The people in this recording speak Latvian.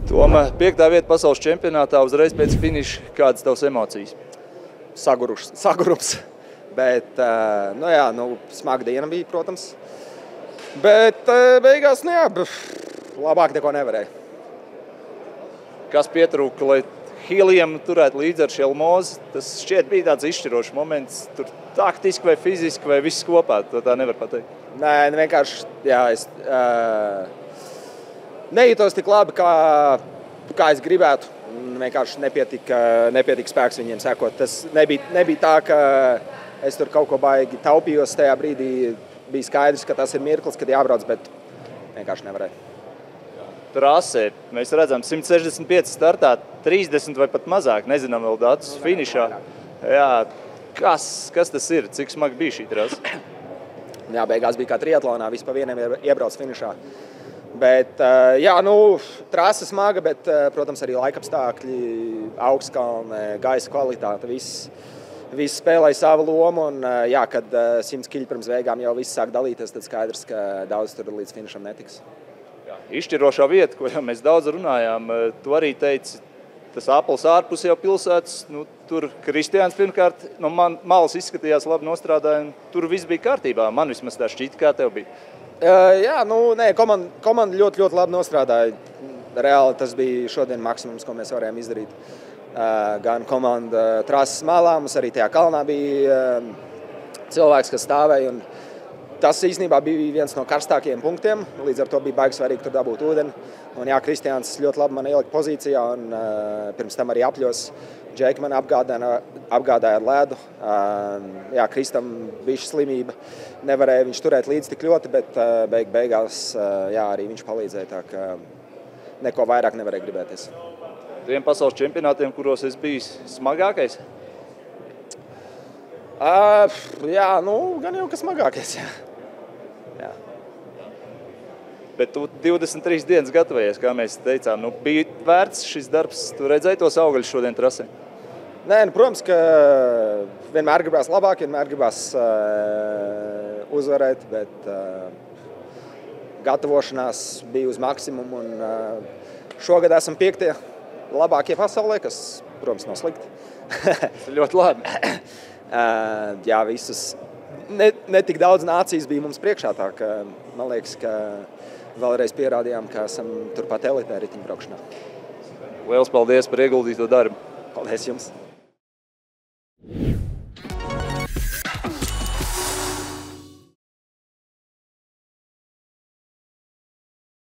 Toma, 5. vieta pasaules čempionātā uzreiz pēc finiša. Kādas tavas emocijas? Sagurums. Bet, smaga diena bija, protams. Bet beigās, labāk neko nevarēja. Kas pietrūka, lai Hilijam turētu līdzi ar Šelmozi? Tas šķiet bija tāds izšķirošs moments. Tur taktiski vai fiziski vai viss kopā, tā nevar pateikt. Nē, vienkārši, es nejūtos tik labi, kā es gribētu. Vienkārši nepietika spēks viņiem sekot. Tas nebija tā, ka es tur kaut ko baigi taupījos. Tajā brīdī bija skaidrs, ka tas ir mirklis, kad jābrauc, bet vienkārši nevarēja. Trasē, mēs redzam 165 startā, 30 vai pat mazāk, nezinām vēl datus finišā. Jā, kas tas ir? Cik smagi bija šī trasa? Jā, beigās bija kā triatlonā, viss pa vienam iebrauc finišā. Bet, trasa smaga, bet, protams, arī laikapstākļi, augstkalne, gaisa kvalitāte, viss spēlēja savu lomu. Un, kad 100 kiļi pirms beigām jau viss sāk dalīties, tad skaidrs, ka daudz tur līdz finišam netiks. Izšķirošā vieta, ko jau mēs daudz runājām, tu arī teici, tas apels ārpus jau pilsētas, tur Kristiāns pirmkārt no malas izskatījās labi nostrādāja, un tur viss bija kārtībā. Man vismaz tā šķita, kā tev bija. Komanda ļoti, ļoti labi nostrādāja. Reāli tas bija šodien maksimums, ko mēs varējām izdarīt. Gan komanda trases malā, mums arī tajā kalnā bija cilvēks, kas stāvēja. Un tas īstenībā bija viens no karstākajiem punktiem, līdz ar to bija baigi svarīgi tur dabūt ūdeni. Un Kristiāns ļoti labi man ielika pozīcijā, un pirms tam arī apļos Džeki man apgādāja ar ledu. Kristam bija šī slimība, nevarēja viņš turēt līdzi tik ļoti, bet beigās arī viņš palīdzēja, tā ka neko vairāk nevarēja gribēties. Tiem pasaules čempionātiem, kuros es biju smagākais? Gan jau kas smagākais, jā. Bet tu 23 dienas gatavojies, kā mēs teicām. Bija vērts šis darbs, tu redzēji tos augļus šodien trasē? Nē, protams, ka vienmēr gribās labāk, vienmēr gribās uzvarēt, bet gatavošanās bija uz maksimumu. Un šogad esam 5. labākie pasaulē, kas, protams, nav slikti. Tas ir ļoti labi. Visas ne tik daudz nācijas bija mums priekšā, tā ka man liekas, ka vēlreiz pierādījām, ka esam turpat elitē riteņbraukšanā. Liels paldies par ieguldīto darbu. Paldies jums!